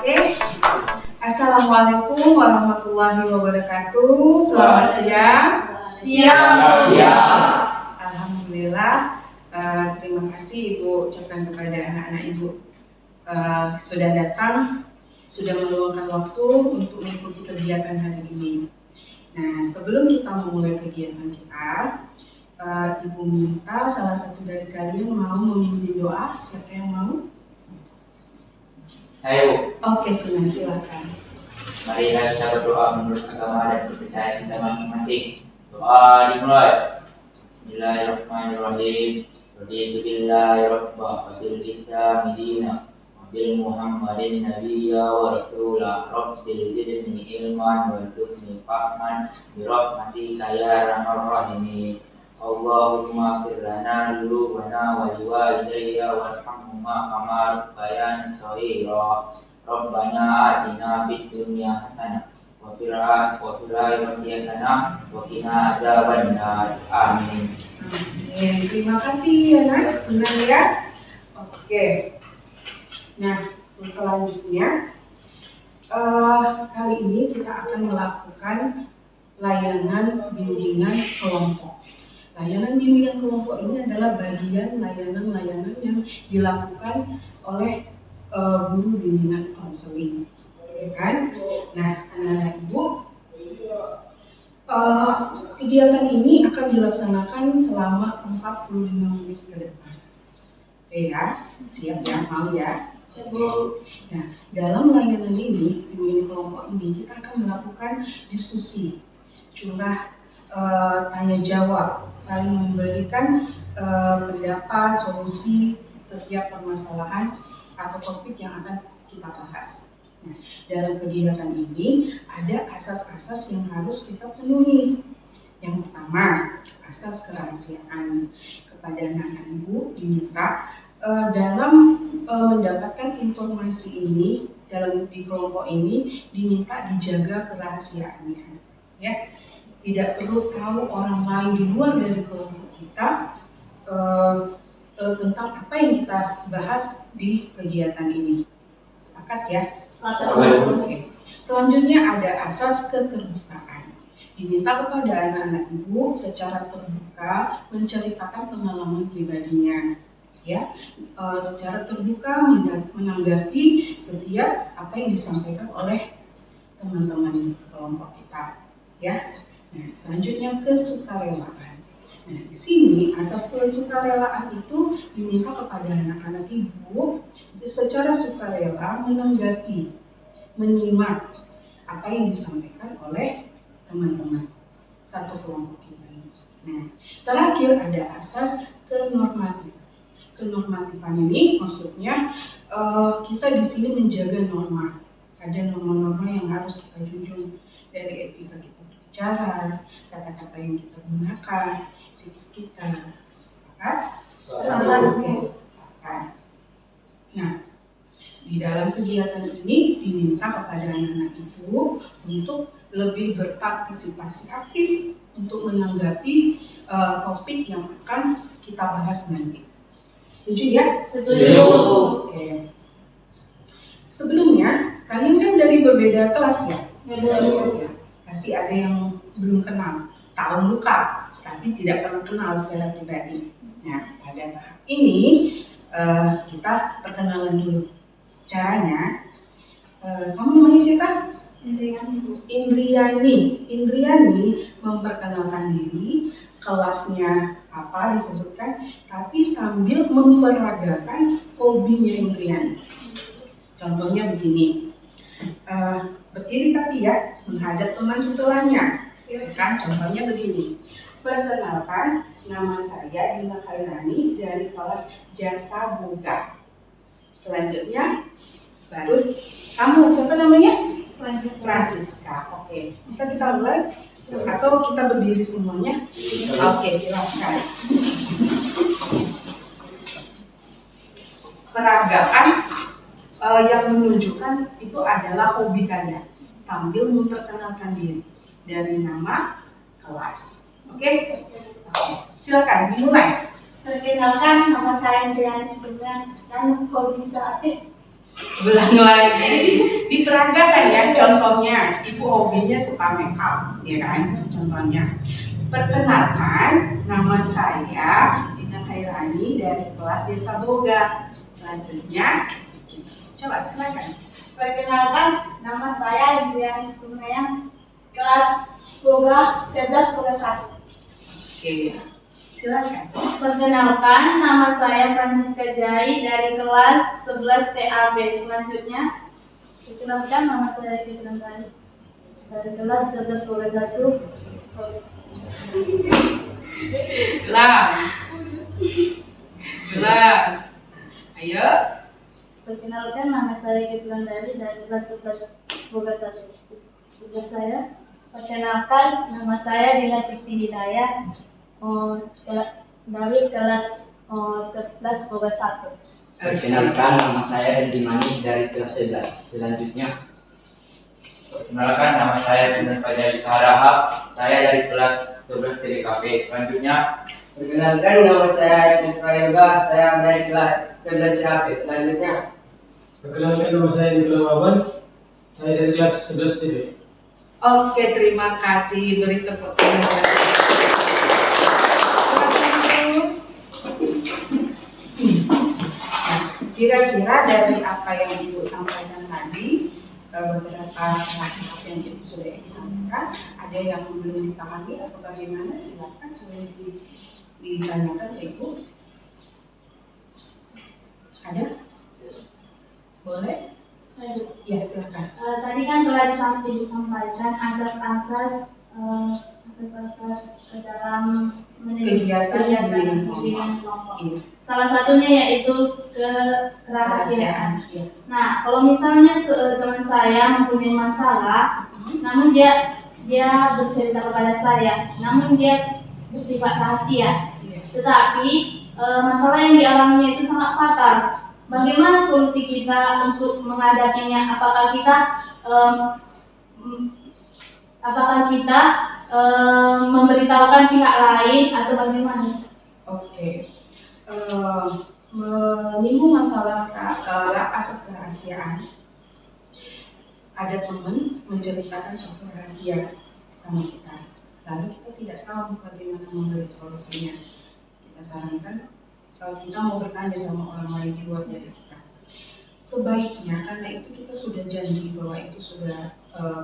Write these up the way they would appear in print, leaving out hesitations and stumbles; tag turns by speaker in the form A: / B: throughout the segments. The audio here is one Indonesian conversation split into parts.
A: Oke. Assalamualaikum warahmatullahi wabarakatuh. Selamat siang.
B: Siang.
A: Alhamdulillah. Terima kasih Ibu ucapkan kepada anak-anak Ibu sudah datang, sudah meluangkan waktu untuk mengikuti kegiatan hari ini. Nah, sebelum kita memulai kegiatan kita, Ibu minta salah satu dari kalian mau memimpin doa. Siapa yang mau?
B: Ayo.
A: Oke, Sunan, silakan.
B: Mari kita berdoa menurut agama dan kepercayaan kita masing-masing. Doa dimulai. Bismillahirrahmanirrahim. Raditu billahi rabba wa bil islam dina wa bil muhammadin nabiyya wa rasula. Rabbil zidni ilman warzuqni fahman bi rahmatika ya arhamar rahimin. Allahumma fir lana dzunubana wa liwalidayya warhamhuma kama rabbayani shaghira. Rabbana atina fid dunya hasanah wa fil akhirati hasanah wa qina adzabannar. Amin.
A: Terima kasih ya Nak, Sunan ya. Oke. Nah, selanjutnya kali ini kita akan melakukan layanan bimbingan kelompok. Layanan bimbingan kelompok ini adalah bagian layanan-layanan yang dilakukan oleh guru bimbingan konseling, ya kan? Nah, anak-anak Ibu, kegiatan ini akan dilaksanakan selama 45 menit ke depan. Oke ya, siap ya, mau ya? Nah, dalam layanan ini, bimbingan kelompok ini, kita akan melakukan diskusi, curah, tanya jawab, saling memberikan pendapat, solusi setiap permasalahan atau topik yang akan kita bahas. Nah, dalam kegiatan ini ada asas-asas yang harus kita penuhi. Yang pertama, asas kerahasiaan. Kepada anak-anak Ibu diminta dalam mendapatkan informasi ini di kelompok ini diminta dijaga kerahasiaannya. Ya, tidak perlu tahu orang lain di luar dari kelompok kita tentang apa yang kita bahas di kegiatan ini. Sepakat ya?
B: Sepakat.
A: Oke. Selanjutnya ada asas keterbukaan. Diminta kepada anak-anak Ibu secara terbuka menceritakan pengalaman pribadinya, ya, secara terbuka menanggapi setiap apa yang disampaikan oleh teman-teman kelompok kita, ya. Nah, selanjutnya kesukarelaan. Nah, di sini asas kesukarelaan itu diminta kepada anak-anak Ibu secara sukarela menanggapi, menyimak apa yang disampaikan oleh teman-teman satu kelompok kita ini. Nah, terakhir ada asas kenormatifan. Kenormatifan ini maksudnya kita di sini menjaga norma. Ada norma-norma yang harus kita junjung dari etika kita berbicara, kata-kata yang kita gunakan, sikap kita. Sepakat? Oke, sepakat. Nah, di dalam kegiatan ini diminta kepada anak-anak Ibu untuk lebih berpartisipasi aktif untuk menanggapi topik yang akan kita bahas nanti. Setuju ya?
B: Setuju.
A: Oke. Sebelumnya, kalian kan dari berbeda kelas ya? Ya. Pasti ada yang belum kenal, tahu muka, tapi tidak pernah kenal secara pribadi. Nah, pada tahap ini kita perkenalan dulu. Caranya, kamu namanya siapa? Indriani. Indriani memperkenalkan diri, kelasnya apa disebutkan, tapi sambil memperagakan hobinya Indriani. Contohnya begini, berdiri tapi ya, menghadap teman sebelahnya. Kan, contohnya begini. Perkenalkan, nama saya Dina Khairani dari kelas Jasa Boga. Selanjutnya, baru kamu siapa namanya? Francisca. Oke, bisa kita mulai? Atau kita berdiri semuanya? Oke, silakan. Peragakan yang menunjukkan itu adalah hobi kalian sambil memperkenalkan diri dari nama, kelas. Oke? Silakan dimulai.
C: Perkenalkan, nama saya Indriani sebelumnya dan hobi saya
A: Ulang lagi. Diperagakan ya, contohnya ibu hobinya suka make up, ya kan? Contohnya, perkenalkan nama saya Dina Khairani dari kelas Desa Boga. Selanjutnya, coba silakan.
C: Perkenalkan, nama saya Indriani Sukumaya, kelas Boga 11 Boga 1.
A: Oke, silakan.
C: Perkenalkan, nama saya Francisca Jai dari kelas 11 TAB. Selanjutnya, perkenalkan, nama saya Fitran Tani dari kelas 11 Boga 1.
A: Ulang. Jelas. Ayo.
C: Perkenalkan, nama saya Fitran Tani dari kelas 11 Boga 1. Sudah saya. Perkenalkan, nama saya Dina Siti Hidayah dari kelas 11 Boga 1.
D: Perkenalkan, nama saya Hendy Mani dari kelas 11. Selanjutnya,
B: Perkenalkan, nama saya Sunan Fajali Harahap. Saya dari kelas 11 TDKP. Selanjutnya,
E: Perkenalkan, nama saya Ismail Prayoga, saya dari kelas 11 THP. Selanjutnya,
F: Perkenalkan, nama saya Nikolai Wawan, saya dari kelas 11 TD.
A: Oke, terima kasih. Beri tepuk tangan. Kira-kira dari apa yang Ibu sampaikan tadi, beberapa hal yang Ibu sudah sampaikan, ada yang belum dipahami atau bagaimana? Silakan boleh ditanyakan ke Ibu. Ada? Boleh? Ya, silakan.
C: Tadi kan telah disampaikan asas-asas dalam
A: Kegiatan
C: bimbingan kelompok.
A: Iya.
C: Salah satunya yaitu kerahasiaan.
A: Iya.
C: Nah, kalau misalnya teman saya mempunyai masalah, namun dia bercerita kepada saya, namun dia bersifat rahasia.
A: Iya.
C: Tetapi masalah yang dialaminya itu sangat fatal. Bagaimana solusi kita untuk menghadapinya? Apakah kita memberitahukan pihak lain atau bagaimana?
A: Oke. Menyinggung masalah asas kerahasiaan. Ada teman menceritakan suatu rahasia sama kita, lalu kita tidak tahu bagaimana memberi solusinya. Kita sarankan kalau kita mau bertanya sama orang lain di luar dari kita, sebaiknya karena itu kita sudah janji bahwa itu sudah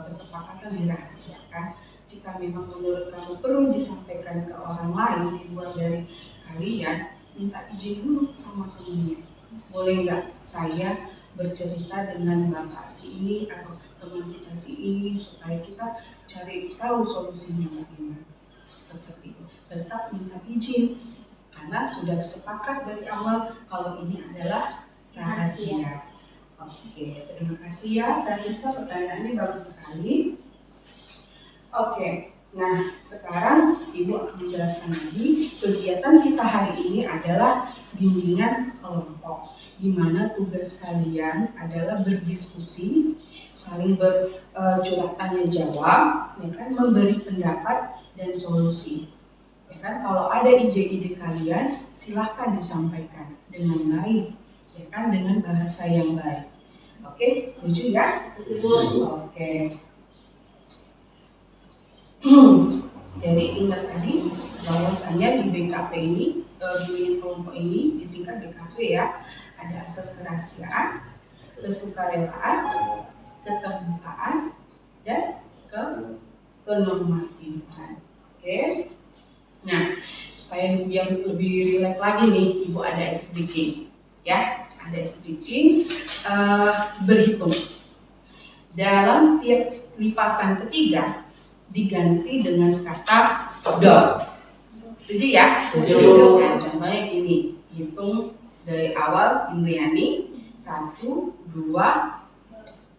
A: kesepakatan dirahasiakan. Jika memang menurut kamu perlu disampaikan ke orang lain di luar dari kalian, minta izin dulu sama temannya. Boleh nggak saya bercerita dengan bapak si ini atau teman kita si ini supaya kita cari tahu solusinya bagaimana. Seperti itu. Tetap minta izin karena sudah sepakat dari awal kalau ini adalah rahasia. Oke, terima kasih ya, Francisca, pertanyaannya bagus sekali. Oke, nah sekarang Ibu akan menjelaskan lagi kegiatan kita hari ini adalah bimbingan kelompok, di mana tugas kalian adalah berdiskusi, saling bercurhat tanya jawab, ya kan, memberi pendapat dan solusi. Ya kan, kalau ada ide-ide kalian silahkan disampaikan dengan baik, ya kan, dengan bahasa yang baik. Oke, setuju ya?
C: Setuju.
A: Oke. Jadi ingat tadi bahwasannya di BKP ini, bimbingan kelompok ini disingkat BKP ya, ada asas kerahasiaan, kesukarelaan, keterbukaan, dan kenormatifan. Oke. Nah, supaya biar lebih rileks lagi nih, Ibu ada SBK, ya, ada SBK berhitung. Dalam tiap lipatan ketiga diganti dengan kata dot. Setuju ya?
D: Setuju.
A: Nah, contohnya gini, hitung dari awal Indriani 1, 2.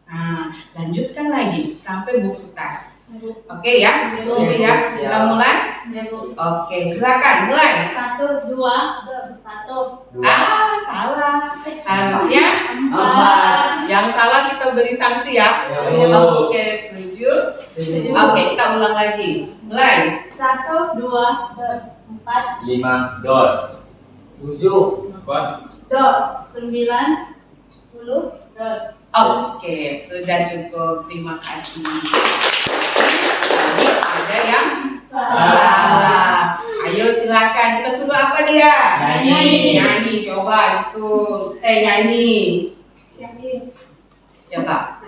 A: Nah, lanjutkan lagi sampai berputar. Oke ya? Setuju ya? Kita mulai? Oke, silakan mulai.
C: 1, 2, 1.
A: Salah. Harusnya
D: 4.
A: yang salah kita beri sanksi ya. Oke, setuju. Oke, kita ulang lagi. Mulai.
C: 1, 2, 4.
D: 5 dot. 7
F: 4,
C: Dot 9, 10,
A: Oke, sudah cukup. Terima kasih. Tadi ada yang salah. Ayo silakan, kita suruh apa dia?
C: Nyanyi.
A: Nyanyi, coba itu. Nyanyi. Coba.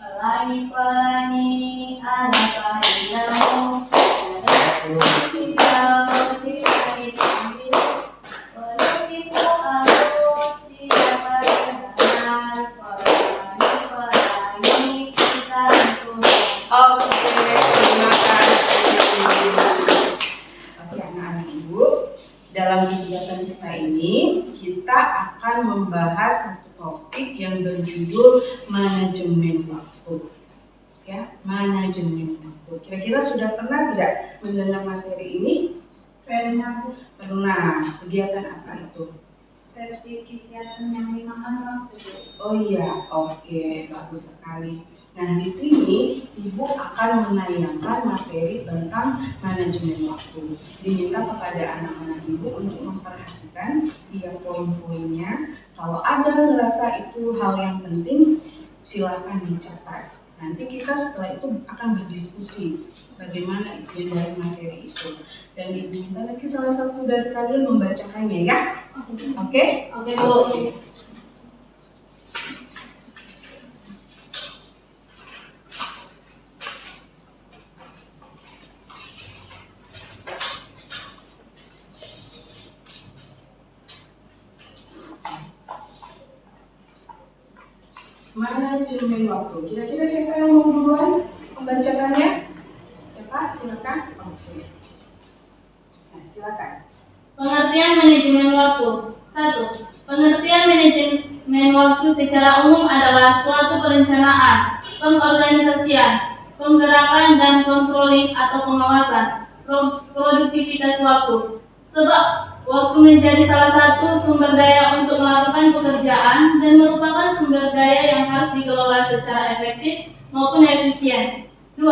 C: Pelangi-pelangi ada panggilanmu, ada kau tidak dipanggil, pelukis aku siapa dengar, pelangi-pelangi kita
A: Oke, terima kasih. Oke, anak-anak ibu, dalam kegiatan kita ini kita akan membahas satu topik yang berjudul manajemen waktu. Ya, manajemen waktu. Kira-kira sudah pernah tidak mendengar materi ini? Pernah. Pernah. Kegiatan apa itu?
C: seperti kegiatan yang dimakan waktu.
A: Oh iya, oke, bagus sekali. Nah, di sini Ibu akan menayangkan materi tentang manajemen waktu. Diminta kepada anak-anak Ibu untuk memperhatikan poin-poinnya. Kalau ada ngerasa itu hal yang penting, silakan dicatat. Nanti kita setelah itu akan berdiskusi bagaimana isi dari materi itu. Dan Ibu minta lagi salah satu dari kalian membacakannya ya. Oke?
C: Oke, Bu.
A: Manajemen waktu. Kira-kira siapa yang mau duluan membacakannya? Siapa? Silakan. Oke. Nah, silakan.
C: Pengertian manajemen waktu. 1. Pengertian manajemen waktu secara umum adalah suatu perencanaan, pengorganisasian, penggerakan dan controlling atau pengawasan produktivitas waktu. Sebab waktu menjadi salah satu sumber daya untuk melakukan pekerjaan dan merupakan sumber daya yang harus dikelola secara efektif maupun efisien. 2.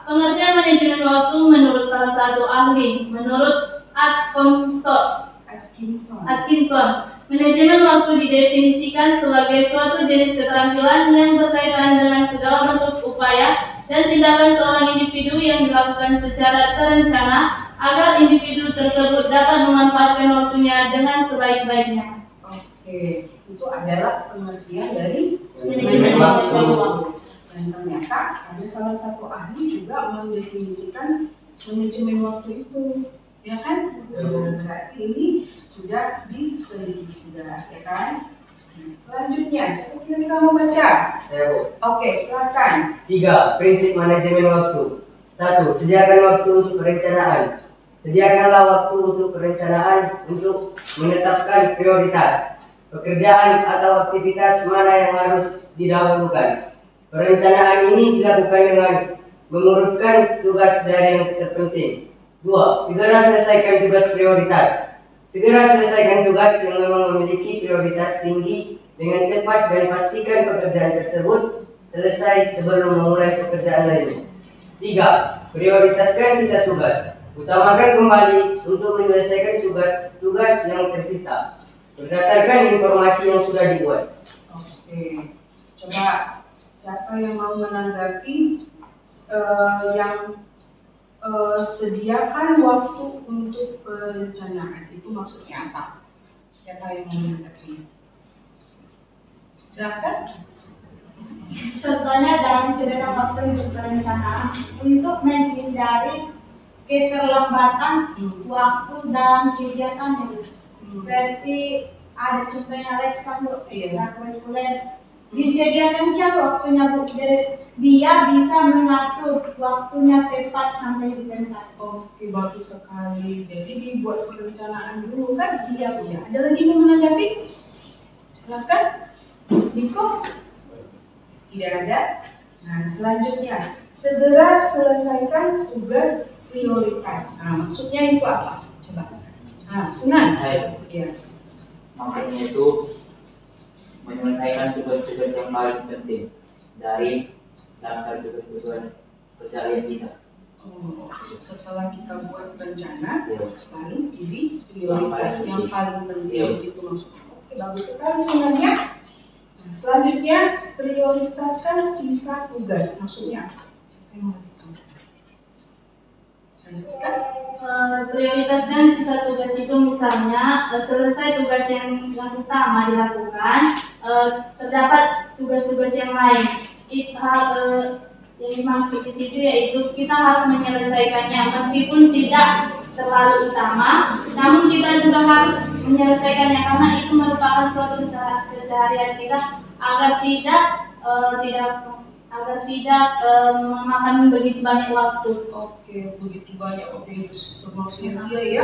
C: Pengertian manajemen waktu menurut salah satu ahli, menurut Atkinson, manajemen waktu didefinisikan sebagai suatu jenis keterampilan yang berkaitan dengan segala bentuk upaya dan tindakan seorang individu yang dilakukan secara terencana agar individu tersebut dapat memanfaatkan waktunya dengan sebaik-baiknya.
A: Oke, itu adalah pengertian dari
C: Manajemen waktu.
A: Dan ternyata ada salah satu ahli juga mendefinisikan manajemen waktu itu, ya kan? Berarti ini sudah diteliti juga, ya kan? Nah, selanjutnya, siapa kira-kira mau baca?
E: Saya, Bu.
A: Oke, silakan.
E: 3. Prinsip manajemen waktu. 1. Sediakan waktu untuk perencanaan. Sediakanlah waktu untuk perencanaan untuk menetapkan prioritas, pekerjaan atau aktivitas mana yang harus didahulukan. Perencanaan ini dilakukan dengan mengurutkan tugas dari yang terpenting. 2. Segera selesaikan tugas prioritas. Segera selesaikan tugas yang memang memiliki prioritas tinggi dengan cepat dan pastikan pekerjaan tersebut selesai sebelum memulai pekerjaan lainnya. 3. Prioritaskan sisa tugas. Utamakan kembali untuk menyelesaikan tugas yang tersisa berdasarkan informasi yang sudah dibuat.
A: Oke, coba siapa yang mau menanggapi sediakan waktu untuk perencanaan itu maksudnya apa? Siapa yang mau menanggapi? Silakan.
G: Contohnya dalam sediakan waktu untuk perencanaan untuk menghindari keterlambatan waktu dalam kegiatan itu. Seperti ada contohnya les kan Bu, ekstrakurikuler. Disediakan kan waktunya Bu, dia bisa mengatur waktunya tepat sampai di tempat.
A: Oke, bagus sekali. Jadi dibuat perencanaan dulu kan? Iya, Bu. Ada lagi yang mau menanggapi? Silakan. Niko? Tidak ada. Nah, selanjutnya, segera selesaikan tugas prioritas. Nah, maksudnya itu apa? Coba. Nah, Sunan. Iya.
B: Makanya itu menyelesaikan tugas-tugas yang paling penting dari daftar tugas-tugas keseharian kita.
A: Oh, setelah kita buat rencana, lalu pilih prioritas yang paling penting itu maksudnya. Oke, bagus sekali sebenarnya. Nah, selanjutnya prioritaskan sisa tugas. Maksudnya apa? Siapa yang mau kasih tahu? Francisca?
C: Prioritaskan sisa tugas itu misalnya selesai tugas yang utama dilakukan, terdapat tugas-tugas yang lain. Yang dimaksud di situ yaitu kita harus menyelesaikannya meskipun tidak terlalu utama, namun kita juga harus menyelesaikannya karena itu merupakan suatu keseharian kita agar tidak memakan begitu banyak waktu.
A: Oke, begitu banyak waktu itu terlalu sia-sia ya?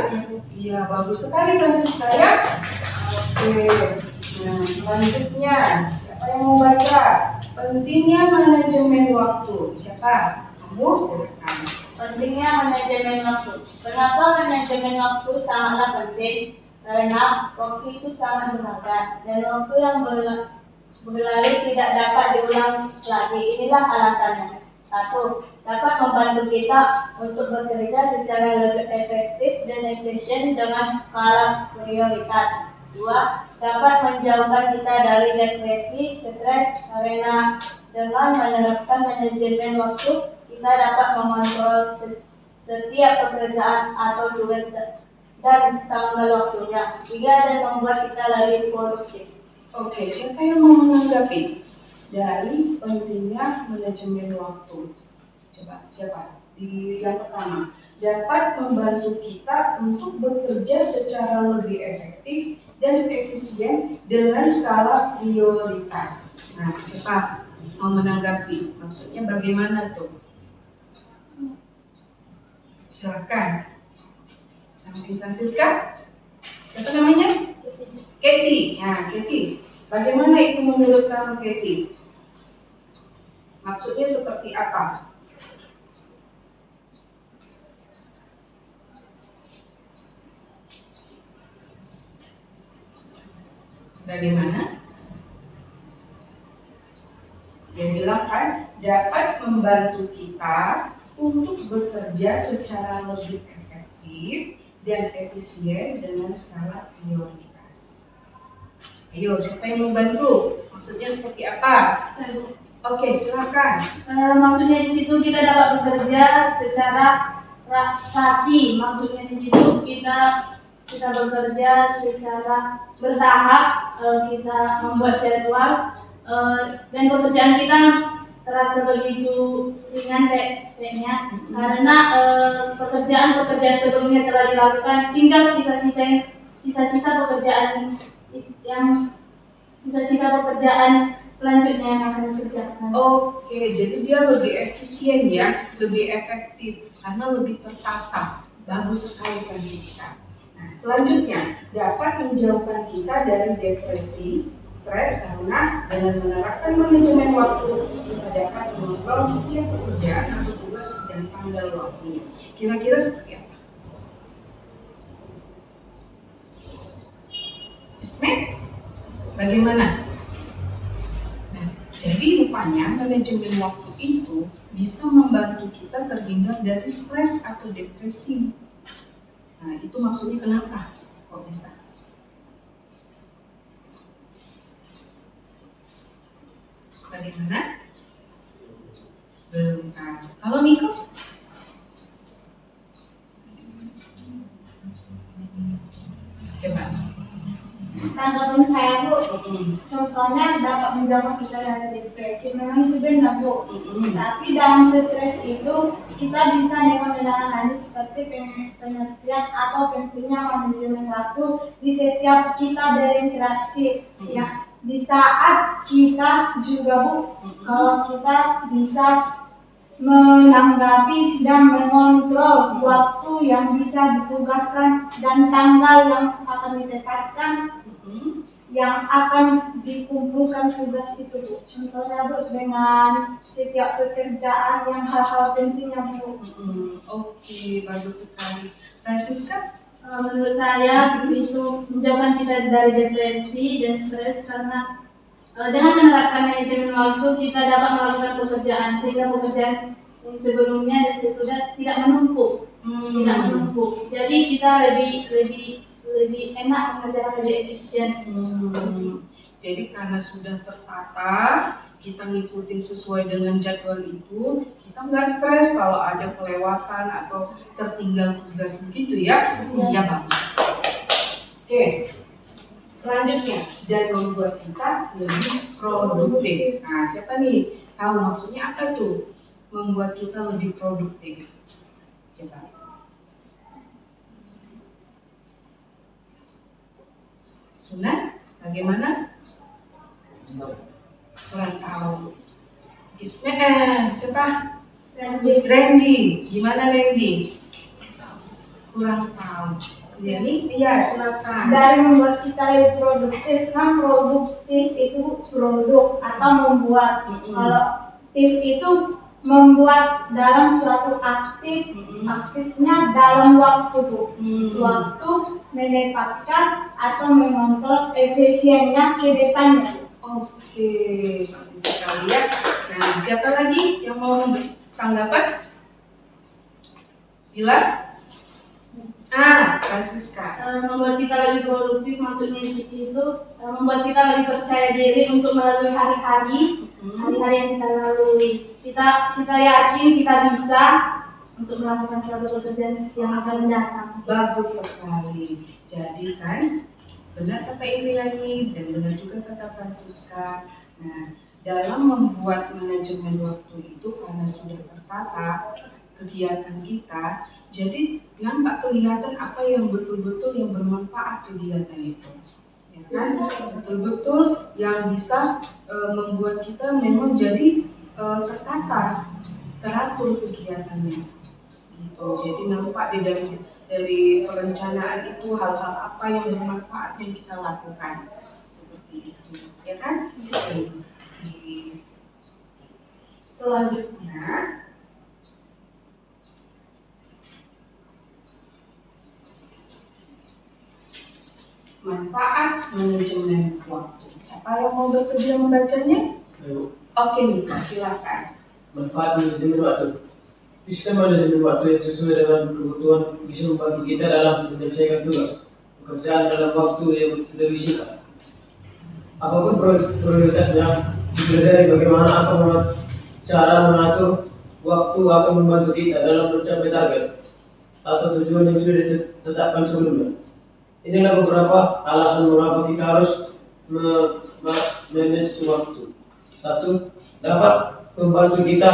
A: Iya, bagus sekali Francisca ya. Oke, nah selanjutnya siapa yang mau baca? Pentingnya manajemen waktu. Siapa? Kamu silakan.
C: Pentingnya manajemen waktu. Kenapa manajemen waktu sangatlah penting? Karena waktu itu sangat berharga dan waktu yang berlalu tidak dapat diulang lagi. Inilah alasannya. 1. Dapat membantu kita untuk bekerja secara lebih efektif dan efisien dengan skala prioritas. 2. Dapat menjauhkan kita dari depresi, stres, karena dengan menerapkan manajemen waktu, kita dapat mengontrol setiap pekerjaan atau tugas dan tanggal waktunya. 3. Dan membuat kita lebih produktif.
A: Oke, siapa yang mau menanggapi dari pentingnya manajemen waktu? Coba, siapa? Di yang pertama, dapat membantu kita untuk bekerja secara lebih efektif dan efisien dengan skala prioritas. Nah, siapa mau menanggapi? Maksudnya bagaimana tuh? Silakan. Samping Francisca. Siapa namanya? Katie. Nah, Katie. Bagaimana itu menurut kamu, Katie? Maksudnya seperti apa? Bagaimana? Dia bilang kan dapat membantu kita untuk bekerja secara lebih efektif dan efisien dengan skala prioritas. Ayo, siapa yang mau bantu? Maksudnya seperti apa? Oke, silakan.
C: Maksudnya di situ kita dapat bekerja secara rapi. Maksudnya di situ kita bekerja secara bertahap, kita membuat jadwal dan pekerjaan kita terasa begitu ringan kayaknya karena pekerjaan sebelumnya telah dilakukan, tinggal sisa-sisa pekerjaan selanjutnya yang akan dikerjakan.
A: Oke, jadi dia lebih efisien ya, lebih efektif karena lebih tertata. Bagus sekali Francisca. Nah, selanjutnya dapat menjauhkan kita dari depresi, stres karena dengan menerapkan manajemen waktu kita dapat mengontrol setiap pekerjaan atau tugas dan tanggal waktunya. Kira-kira seperti apa? Ismet, bagaimana? Nah, jadi rupanya manajemen waktu itu bisa membantu kita terhindar dari stres atau depresi. Nah, itu maksudnya kenapa kok bisa? Bagaimana? Belum tahu. Kalau Niko? Coba.
G: Tanggapan saya Bu, contohnya dapat menjauhkan kita dari depresi, memang itu benar Bu. Tapi dalam stres itu kita bisa dengan menangani seperti pengertian atau pentingnya manajemen waktu di setiap kita berinteraksi. Ya, di saat kita juga Bu, kalau kita bisa menanggapi dan mengontrol waktu yang bisa ditugaskan dan tanggal yang akan ditetapkan yang akan dikumpulkan tugas itu Bu. Contohnya Bu dengan setiap pekerjaan yang hal-hal pentingnya Bu.
A: Oke, bagus sekali. Francisca?
C: Menurut saya itu menjauhkan kita dari depresi dan stres karena dengan menerapkan manajemen waktu kita dapat melakukan pekerjaan sehingga pekerjaan yang sebelumnya dan sesudah tidak menumpuk. Jadi kita lebih lebih enak, mengerjakan lebih efisien.
A: Jadi karena sudah tertata, kita ngikutin sesuai dengan jadwal itu, kita nggak stres kalau ada kelewatan atau tertinggal tugas gitu ya. Iya bagus. Oke, selanjutnya dan membuat kita lebih produktif. Nah, siapa nih tahu maksudnya apa tuh? Membuat kita lebih produktif. Coba. Sunan, bagaimana? Kurang tahu. Siapa? Randy. Gimana Randy? Kurang tahu. Jadi, iya silakan.
G: Dari membuat kita lebih produktif, kan produktif itu produk atau membuat. Kalau aktif itu membuat dalam suatu aktifnya dalam waktu tuh. Waktu menempatkan atau mengontrol efisiennya ke depannya.
A: Oke, bagus sekali ya. Nah, siapa lagi yang mau tanggapan? Bila? Francisca.
C: Membuat kita lebih produktif, maksudnya itu membuat kita lebih percaya diri untuk melalui hari-hari yang kita lalui. Kita yakin kita bisa untuk melakukan suatu pekerjaan yang akan mendatang.
A: Bagus sekali. Jadi kan benar kata Indriani dan benar juga kata Francisca. Nah, dalam membuat manajemen waktu itu karena sudah tertata kegiatan kita, jadi nampak kelihatan apa yang betul-betul yang bermanfaat kegiatan itu, ya kan? Betul-betul yang bisa membuat kita memang jadi tertata, teratur kegiatannya, gitu. Jadi nampak dari perencanaan itu hal-hal apa yang bermanfaat yang kita lakukan, seperti itu, ya kan? Terima kasih. Selanjutnya. Manfaat manajemen waktu. Siapa yang mau bersedia membacanya? Oke nih, silakan.
F: Manfaat manajemen waktu. Sistem manajemen waktu yang sesuai dengan kebutuhan bisa membantu kita dalam menyelesaikan tugas pekerjaan dalam waktu yang lebih singkat. Apapun prioritasnya, dipelajari bagaimana cara mengatur waktu akan membantu kita dalam mencapai target atau tujuan yang sudah ditetapkan sebelumnya. Inilah beberapa alasan mengapa kita harus manage waktu. 1. Dapat membantu kita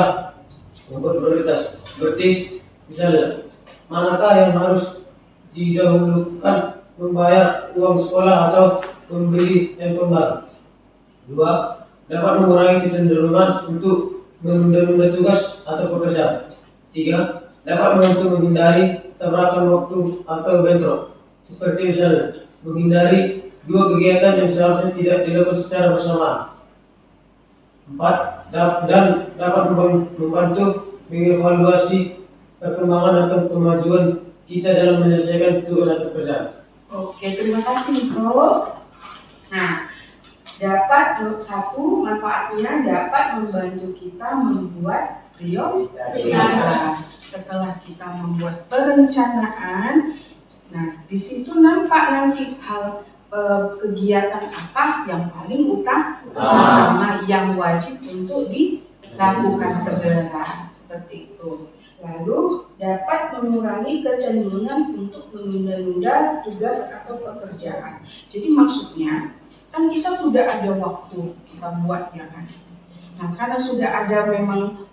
F: membuat prioritas. Seperti misalnya, manakah yang harus didahulukan, membayar uang sekolah atau membeli handphone baru. 2. Dapat mengurangi kecenderungan untuk menunda-nunda tugas atau pekerjaan. 3. Dapat membantu menghindari tabrakan waktu atau bentrok. Seperti misalnya, menghindari dua kegiatan yang seharusnya tidak dilakukan secara bersamaan. 4. Dan dapat membantu mengevaluasi perkembangan atau kemajuan kita dalam menyelesaikan tugas atau pekerjaan.
A: Oke, terima kasih Niko. Nah, manfaatnya dapat membantu kita membuat prioritas. Setelah kita membuat perencanaan, nah di situ nampak nanti hal kegiatan apa yang paling utama yang wajib untuk dilakukan segera, seperti itu. Lalu dapat mengurangi kecenderungan untuk menunda-nunda tugas atau pekerjaan. Jadi maksudnya kan kita sudah ada waktu kita buat, ya kan. Nah karena sudah ada memang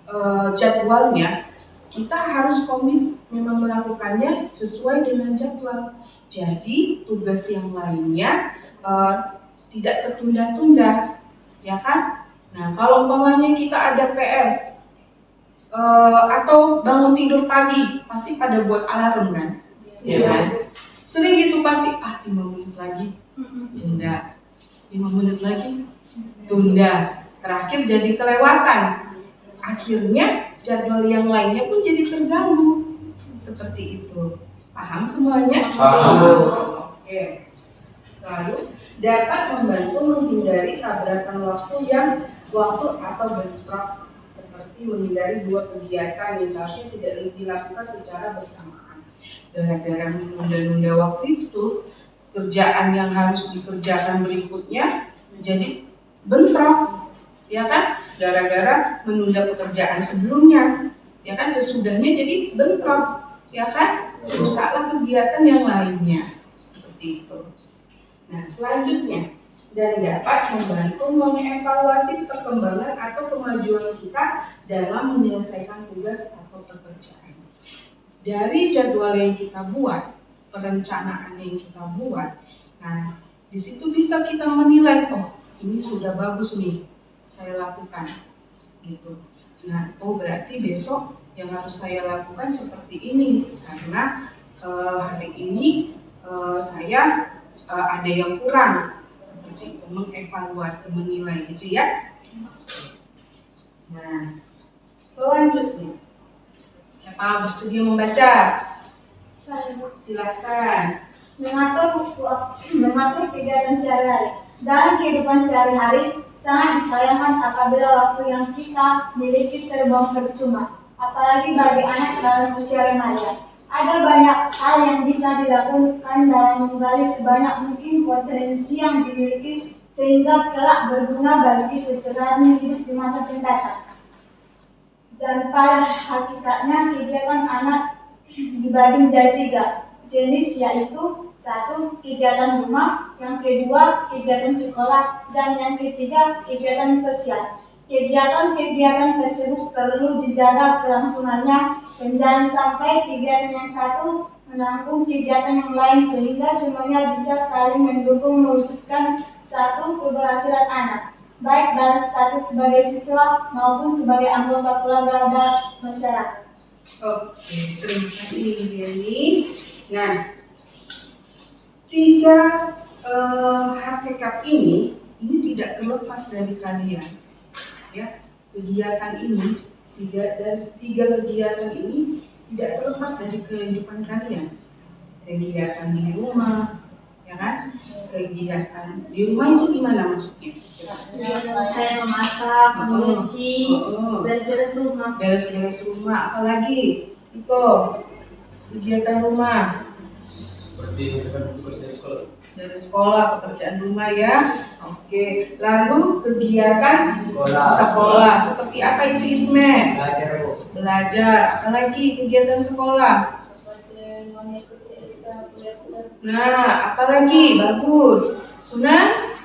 A: jadwalnya, kita harus komit memang melakukannya sesuai dengan jadwal. Jadi tugas yang lainnya tidak tertunda-tunda, ya kan? Nah kalau umpamanya kita ada PR atau bangun tidur pagi, pasti pada buat alarm kan? Ya kan? Sering itu pasti 5 menit lagi tunda, 5 menit lagi tunda, terakhir jadi kelewatan. Akhirnya jadwal yang lainnya pun jadi terganggu. Seperti itu. Paham semuanya?
B: Paham.
A: Oke. Lalu dapat membantu menghindari tabrakan waktu atau bentrok, seperti menghindari dua kegiatan yang seharusnya tidak dilakukan secara bersamaan. Gara-gara menunda-nunda waktu itu, pekerjaan yang harus dikerjakan berikutnya menjadi bentrok, ya kan? Gara-gara menunda pekerjaan sebelumnya, ya kan? Sesudahnya jadi bentrok, ya kan? Rusaklah kegiatan yang lainnya, seperti itu. Nah, selanjutnya, dan dapat membantu mengevaluasi perkembangan atau kemajuan kita dalam menyelesaikan tugas atau pekerjaan. Dari jadwal yang kita buat, perencanaan yang kita buat, nah di situ bisa kita menilai, oh ini sudah bagus nih saya lakukan, gitu. Nah, oh berarti besok yang harus saya lakukan seperti ini karena hari ini saya ada yang kurang, seperti itu, mengevaluasi, menilai gitu ya. Nah, selanjutnya siapa bersedia membaca? Silakan.
C: Mengatur kegiatan sehari-hari. Dalam kehidupan sehari-hari, sangat disayangkan apabila waktu yang kita miliki terbuang percuma, apalagi bagi anak dalam usia remaja. Ada banyak hal yang bisa dilakukan dalam menggali sebanyak mungkin potensi yang dimiliki sehingga kelak berguna bagi secerahnya hidup di masa mendatang. Dan pada hakikatnya kegiatan anak dibagi menjadi 3 jenis, yaitu 1. Kegiatan rumah, yang kedua kegiatan sekolah, dan yang ketiga kegiatan sosial. Kegiatan-kegiatan tersebut perlu dijaga kelangsungannya dan jangan sampai kegiatan yang satu menanggung kegiatan yang lain sehingga semuanya bisa saling mendukung mewujudkan satu keberhasilan anak, baik dalam status sebagai siswa maupun sebagai anggota keluarga dan masyarakat.
A: Oke, terima kasih Yeni. Nah, 3 hakikat ini tidak terlepas dari kalian. Ya, kegiatan ini, 3 kegiatan ini tidak terlepas dari kehidupan kalian. Kegiatan di rumah, ya kan? Kegiatan di rumah itu gimana maksudnya?
C: Saya memasak, mencuci, beres-beres rumah.
A: Beres-beres rumah, apalagi itu kegiatan rumah.
F: Seperti misalkan tugas dari sekolah.
A: Dari sekolah, pekerjaan rumah ya. Oke, lalu kegiatan sekolah. Seperti apa itu Ismet?
E: Belajar, Bu.
A: Belajar, apalagi kegiatan sekolah.
C: Seperti mengikuti ekstrakurikuler.
A: Nah, apalagi? Bagus. Sunan?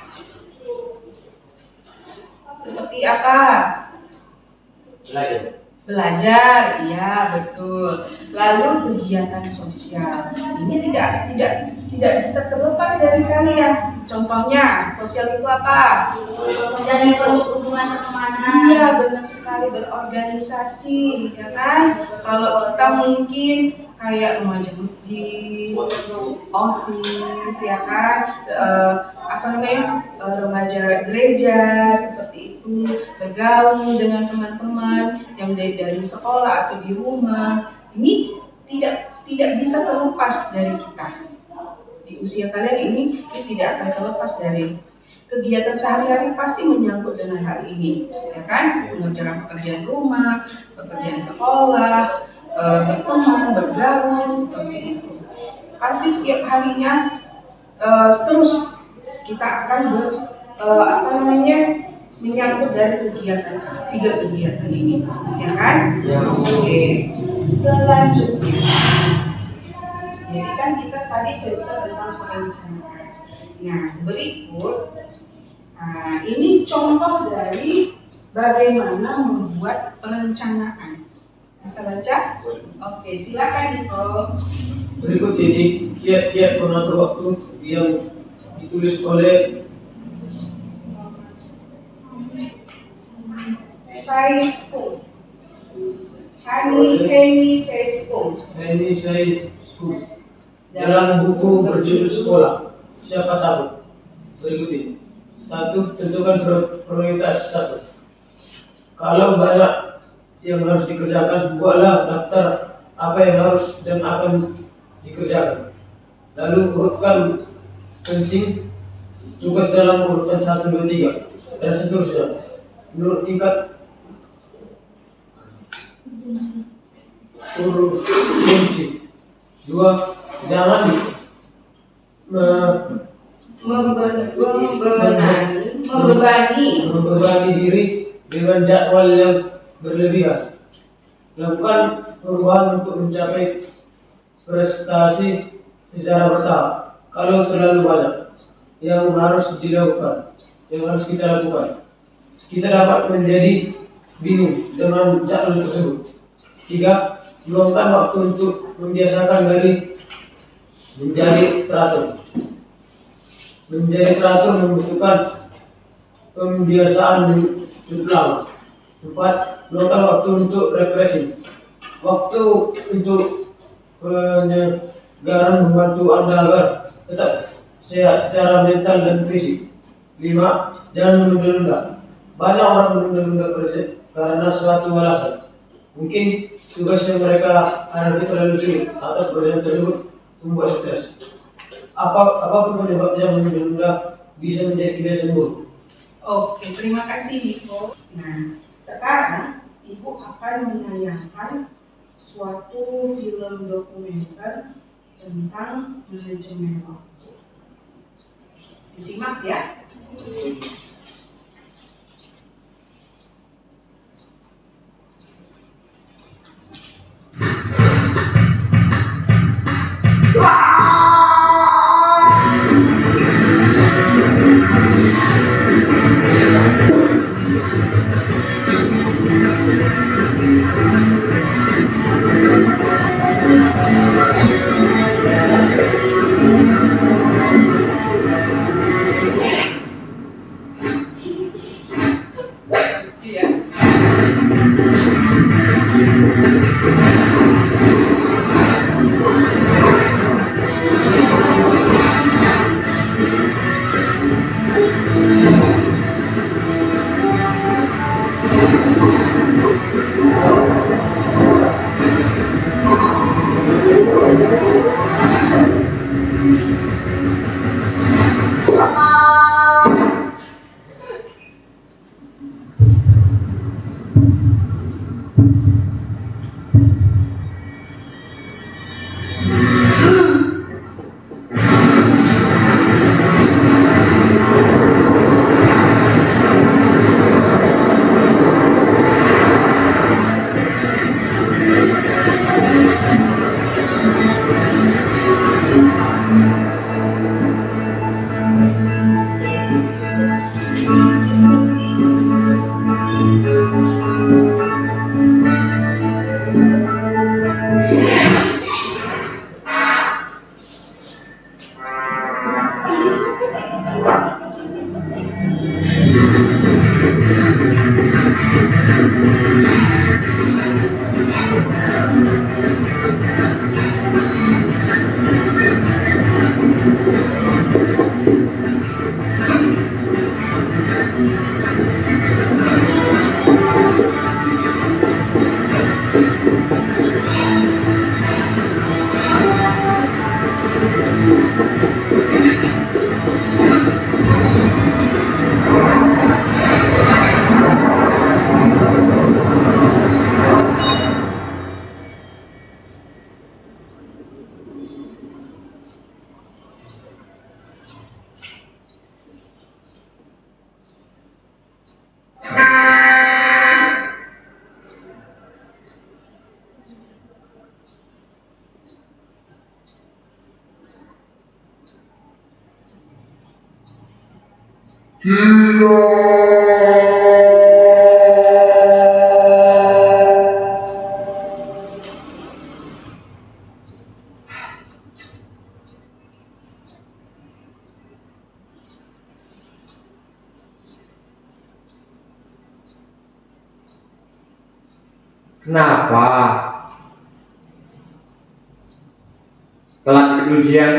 A: Seperti apa?
D: Belajar.
A: Belajar, iya betul. Lalu kegiatan sosial. Ini tidak bisa terlepas dari kalian. Contohnya, sosial itu apa?
C: Dan hubungan pertemanan.
A: Iya, benar sekali, berorganisasi, ya kan? Kalau kita mungkin kayak remaja masjid, OSIS, ya kan? Remaja gereja, seperti itu, bergaul dengan teman-teman yang dari sekolah atau di rumah. Ini tidak bisa terlepas dari kita. Di usia kalian ini tidak akan terlepas dari kegiatan sehari-hari, pasti menyangkut dengan hal ini, ya kan? Mengerjakan pekerjaan rumah, pekerjaan sekolah, berteman, bergaul, seperti itu. Pasti setiap harinya terus kita akan menyangkut dari kegiatan 3 kegiatan ini, ya kan?
E: Ya.
A: Oke. Selanjutnya, jadi kan kita tadi cerita tentang perencanaan. Nah, berikut, ini contoh dari bagaimana membuat perencanaan. Bisa baca? Oke, silakan Niko.
F: Berikut ini kiat-kiat mengatur waktu yang ditulis oleh
A: Saisko. Henry Saisko.
F: Henry Saisko dalam buku berjudul Sekolah Siapa Tahu. Berikut ini. 1. Tentukan prioritas 1. Kalau banyak yang harus dikerjakan, buatlah daftar apa yang harus dan akan dikerjakan. Lalu urutkan penting tugas dalam urutan 1, 2, 3 dan seterusnya menurut tingkat urgensi. 2. Jangan membebani diri dengan jadwal yang berlebihan. Lakukan perubahan untuk mencapai prestasi secara bertahap. Kalau terlalu banyak yang harus dilakukan, yang harus kita lakukan, kita dapat menjadi bingung dengan jadwal tersebut. 3. Luangkan waktu untuk membiasakan diri menjadi teratur. Menjadi teratur membutuhkan pembiasaan yang cukup lama. 4. Luangkan waktu untuk refreshing. Waktu untuk penyegaran membantu Anda agar tetap sehat secara mental dan fisik. 5. Jangan menunda-nunda. Banyak orang menunda-nunda kerja karena suatu alasan. Mungkin tugas yang mereka hadapi terlalu sulit atau pekerjaan tersebut membuat stres. Apapun penyebabnya, menunda bisa menjadi kebiasaan buruk.
A: Oke, terima kasih Niko. Nah, sekarang Ibu akan menayangkan suatu film dokumenter tentang manajemen waktu. Disimak ya. Lucu ya.
H: Kenapa? Telat ikut ujian?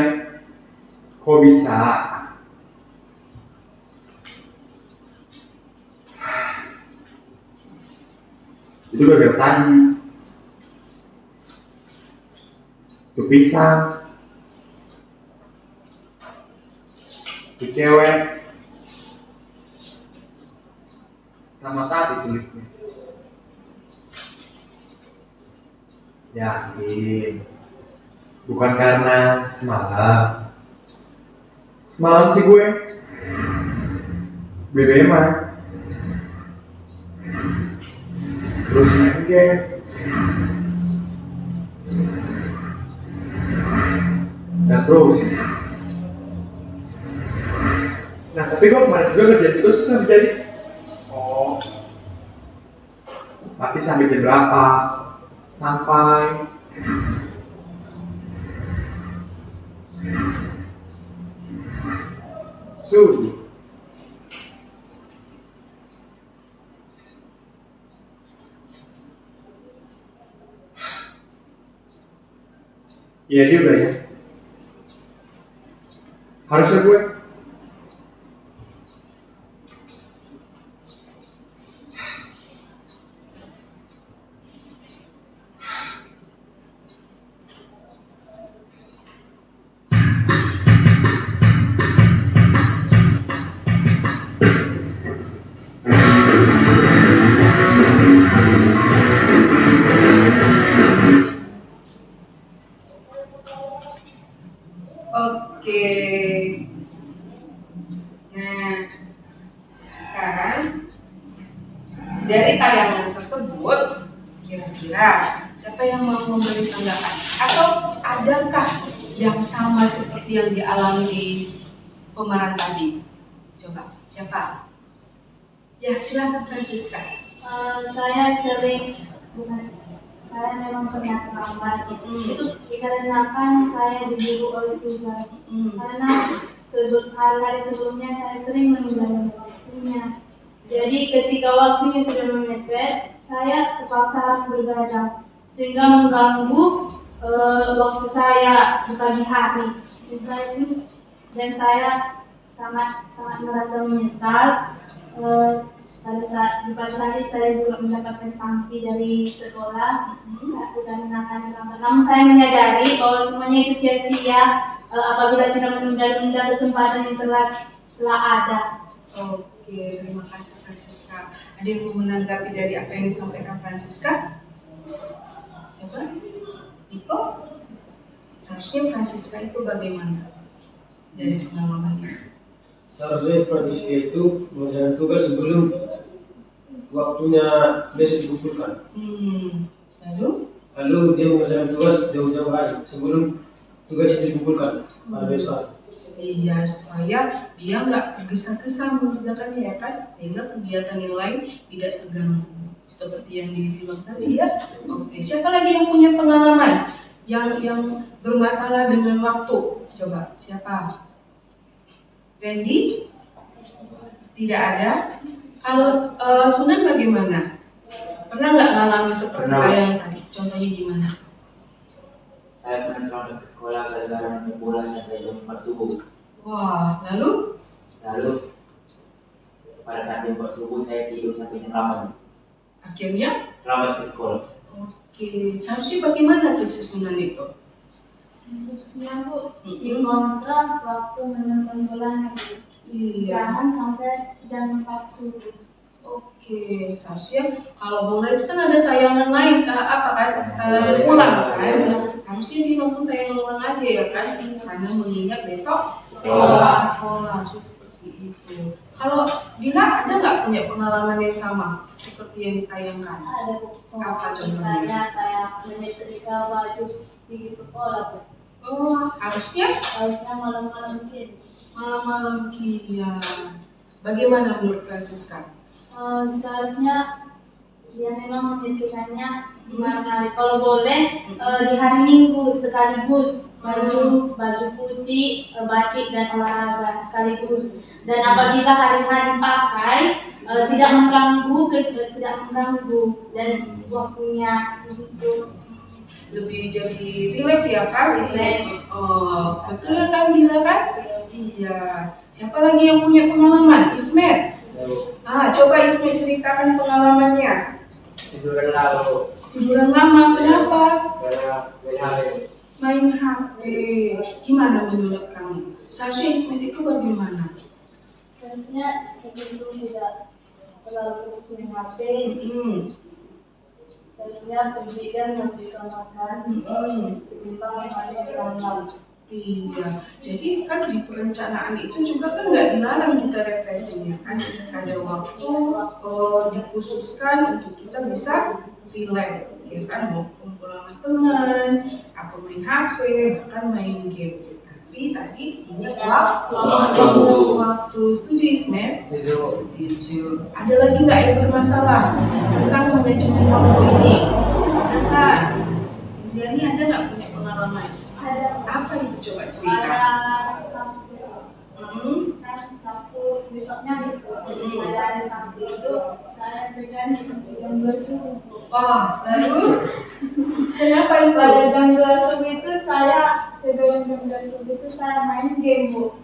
H: Kok bisa? Itu gara-gara tadi. Itu pisang. Itu cewek. Sama tadi kulitnya. Yakin. Bukan karena semalam. Semalam sih gue BBM-an, terus main game, dan terus. Nah tapi kok kemarin juga kerjaan juga susah menjadi. Oh, tapi sampai jam berapa? Sampai subuh. Iya juga ya. Harusnya gue
A: Oke. Nah, sekarang dari tayangan tersebut, kira-kira siapa yang mau memberi tanggapan? Atau adakah yang sama seperti yang dialami di pemeran tadi? Coba, siapa? Ya, silakan Francisca.
C: Saya memang pernah terlambat. Itu dikarenakan saya diburu oleh tugas. Karena hari-hari sebelumnya saya sering menunda waktunya. Jadi ketika waktunya sudah mepet, saya terpaksa harus bergadang sehingga mengganggu waktu saya di pagi hari. Dan saya sangat merasa menyesal. Pada saat di pagi hari saya juga mendapatkan sanksi dari sekolah dikarenakan terlambat. Namun saya menyadari bahwa semuanya itu sia-sia apabila tidak menunda-nunda kesempatan yang telah ada.
A: Oke, terima kasih Francisca. Ada yang mau menanggapi dari apa yang disampaikan Francisca? Coba, Niko. Seharusnya Francisca itu bagaimana dari pengalamannya?
F: Seharusnya Francisca itu mengerjakan tugas sebelum waktunya besok dikumpulkan. Lalu dia mengerjakan tugas jauh-jauh hari sebelum tugas itu dikumpulkan pada besok.
A: Iya, supaya dia nggak tergesa-gesa mengerjakannya ya kan, sehingga kegiatan yang lain tidak terganggu. Seperti yang di film tadi ya. Oke, siapa lagi yang punya pengalaman yang bermasalah dengan waktu? Coba, siapa? Randy? Tidak ada. Kalau Sunan bagaimana? Pernah nggak ngalamin seperti yang tadi? Contohnya gimana?
B: Saya pernah terlambat ke sekolah gara-gara main bola sampai jam 4 subuh.
A: Wah, lalu?
B: Lalu pada saat jam 4 subuh saya tidur sampai jam 8.
A: Akhirnya?
B: Terlambat ke sekolah.
A: Oke, seharusnya bagaimana tuh si Sunan itu?
G: Harusnya Bu dikontrak waktu menonton bolanya Bu.
A: Iya.
G: Jangan sampai jam 4 subuh.
A: Oke, seharusnya kalau bola itu kan ada tayangan lain, apa kan? Ulang kan? Harusnya dinonton tayangan ulang aja ya kan? Karena mengingat besok sekolah seperti itu. Kalau Dila ada nggak punya pengalaman yang sama seperti yang ditayangkan?
C: Ada Bu.
A: Apa contohnya?
C: Misalnya kayak menyetrika baju di sekolah Bu.
A: Oh, harusnya
C: malam-malam kian.
A: Malam-malam kian. Bagaimana menurut Francisca?
C: Seharusnya dia memang menyetrikanya di malam hari. Kalau boleh di hari Minggu sekaligus baju putih, batik dan olahraga sekaligus. Dan apabila hari-hari dipakai tidak mengganggu dan waktunya itu
A: lebih jadi relax ya kan? Relax. Oh, betul ya kan Gila kan? Iya. Siapa lagi yang punya pengalaman? Ismet. Coba Ismet ceritakan pengalamannya.
D: Tiduran lalu.
A: Tiduran lama, kenapa?
D: Karena
A: Main HP. Gimana menurut kamu? Seharusnya Ismet itu bagaimana?
C: Seharusnya sebelum tidak terlalu main HP. Seharusnya pendidikan harus diutamakan ketimbang yang ada di dalam.
A: Iya, jadi kan di perencanaan itu juga kan nggak dilarang kita refreshing ya kan. Ada waktu dikhususkan untuk kita bisa relax, ya kan, mau kumpul sama teman, atau main HP, bahkan main game. Tapi tadi ini waktu setuju Ismet? Setuju. Ada lagi nggak yang bermasalah tentang manajemen waktu ini? Ada. Ini ada nggak punya pengalaman?
G: Ada.
A: Apa itu coba cerita?
G: Ada Sabtu. Kan Sabtu besoknya gitu. Pada hari Sabtu itu saya begadang sampai jam 2 subuh.
A: Wah, lalu kenapa itu?
G: Pada jam 2 subuh itu saya sebelum jam 2 subuh itu saya main game, Bu.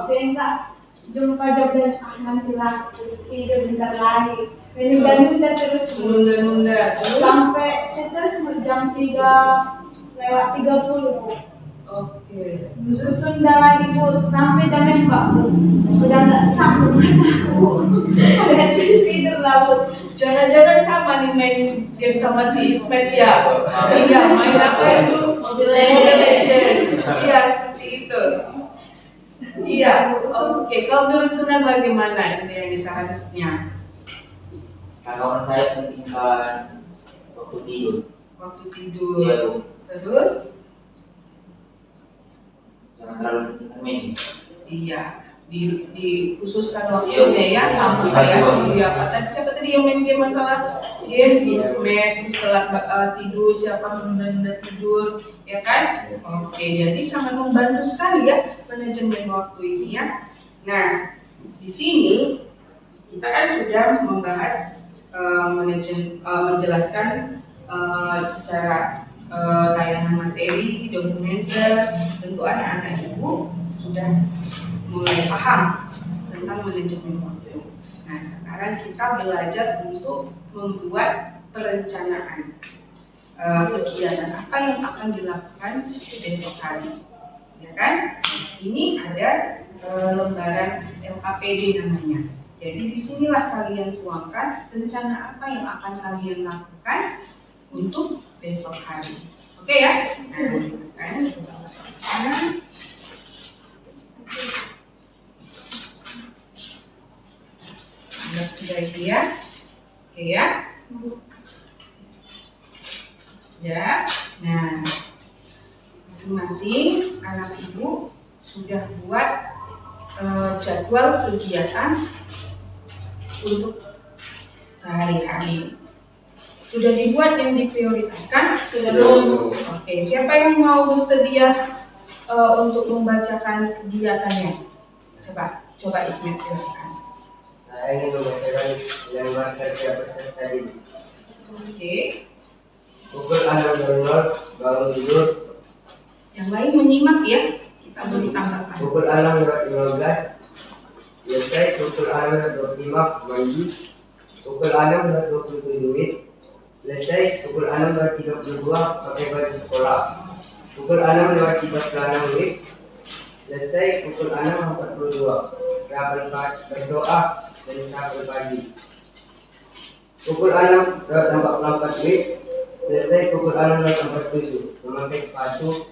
G: Sehingga jumpa dan nantilah tidur bentar lagi. Menunda terus, Bu.
A: Nunda
G: Sampai seterus jam 3:30, Bu.
A: Oke.
G: Terus tunda lagi, Bu, sampai jam 4, Bu. Udah nggak sanggup aku. Udah tidur lah, Bu.
A: Jangan-jangan sama nih main game sama si Ismet ya? Iya, main apa itu? Mobile Legends. Iya, seperti itu. Iya, oke. Kalau menurut Sunan bagaimana ini seharusnya?
B: Kalau saya pentingkan waktu tidur.
A: Waktu tidur.
B: Iya, Bu.
A: Terus?
B: Jangan terlalu pentingkan media.
A: Iya, dikhususkan waktunya ya, sama kayak siapa tadi yang main game masalah game di Smash setelah tidur, siapa menunda tidur, ya kan? Oke, jadi sangat membantu sekali ya manajemen waktu ini ya. Nah, di sini kita kan sudah membahas menjelaskan secara tayangan materi, dokumenter, tentu anak-anak ibu sudah mulai paham tentang manajemen waktu. Nah, sekarang kita belajar untuk membuat perencanaan kegiatan apa yang akan dilakukan besok hari, ya kan? Ini ada lembaran LKPD namanya. Jadi disinilah kalian tuangkan rencana apa yang akan kalian lakukan untuk besok hari. Oke ya? Nah, silakan. Anda sudah ya? Oke ya? Ya. Nah, masing-masing anak ibu sudah buat jadwal kegiatan untuk sehari-hari. Sudah dibuat yang diprioritaskan? Sudah belum? Oke, siapa yang mau bersedia untuk membacakan kegiatannya? Coba Ismet silakan.
E: Saya ingin membacakan lembar kerja peserta didik.
A: Oke.
E: Pukul 6.00 bangun tidur.
A: Yang lain menyimak ya. Kita beri tanggapan.
E: Pukul 6.15 selesai. Pukul 6.25 mandi. Pukul 6.27 selesai. Pukul 6.32 pakai baju sekolah. Pukul 6.36 selesai. Pukul 6.42 berdoa dan sahur pagi. Pukul 6.44 selesai. Pukul 6.47 memakai sepatu.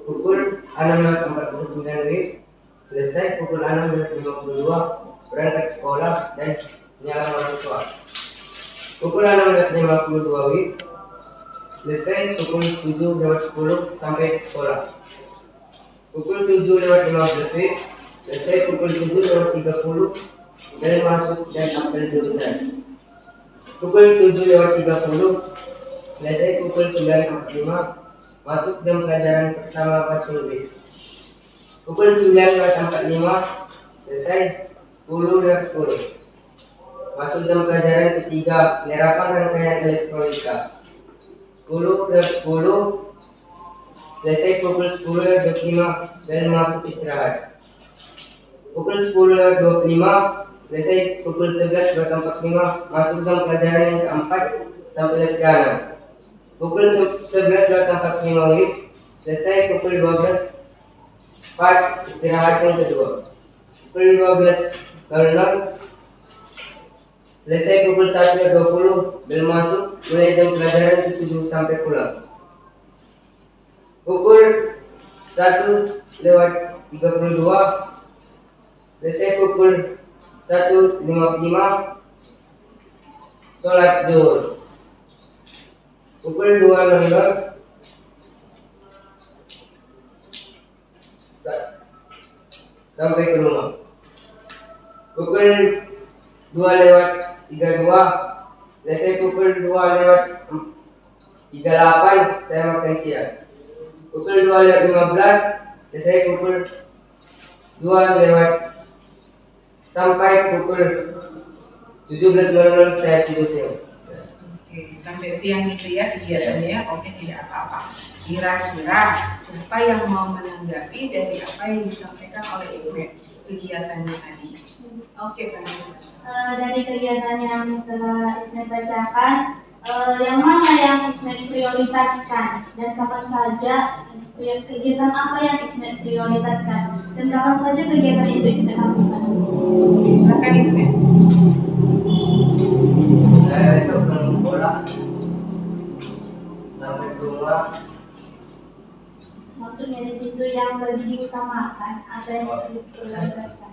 E: Pukul 6.49 selesai. Pukul 6.52 berangkat sekolah dan menyala orang tua. Pukul 6.52 selesai. Pukul 7.10 sampai ke sekolah. Pukul 7.15 selesai. Pukul 7.30 dan masuk dan apel jurusan. Pukul 7.30 selesai. Pukul 9.45 masuk jam pelajaran pertama bahasa Inggris. Pukul 9.45 selesai. 10.10 masuk jam pelajaran ketiga penerapan rangkaian elektronika. 10.10 selesai. Pukul 10.25 dan masuk istirahat. Pukul 10.25 selesai. Pukul 11.45 masuk jam pelajaran yang keempat sampai les ke-6. Pukul 11.45 selesai. Pukul 12 pas istirahat yang kedua. Pukul 12.00 selesai. Pukul 1.20 bel masuk mulai jam pelajaran 7 sampai pulang. Pukul 1:32, selesai pukul 1:55, sholat zuhur. Pukul 2:00 sampai ke rumah. Pukul 2:32, selesai pukul 2:38, saya makan siang. Pukul 2:15, selesai pukul 2 sampai pukul 17:00 saya tidur siang.
A: Oke, sampai siang gitu ya kegiatannya. Oke, tidak apa-apa. Kira-kira siapa yang mau menanggapi dari apa yang disampaikan oleh Ismet kegiatannya tadi? Oke, Vanessa.
C: Dari kegiatan yang telah Ismet bacakan, yang mana yang Ismet prioritaskan dan kapan saja kegiatan apa yang Ismet prioritaskan dan kapan saja kegiatan itu Ismet lakukan?
A: Oke, silakan Ismet.
E: Saya besok pulang sekolah sampai ke rumah.
C: Maksudnya di situ yang lebih diutamakan atau yang lebih diprioritaskan?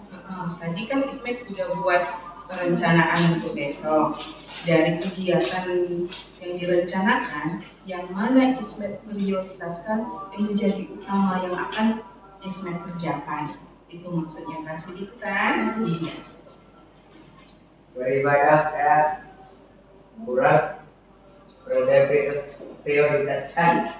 A: Tadi kan Ismet sudah buat perencanaan untuk besok. Dari kegiatan yang direncanakan, yang mana Ismet prioritaskan yang menjadi utama yang akan Ismet kerjakan. Itu maksudnya kan segitu kan? Iya.
E: Beribadah saya kurang saya prioritaskan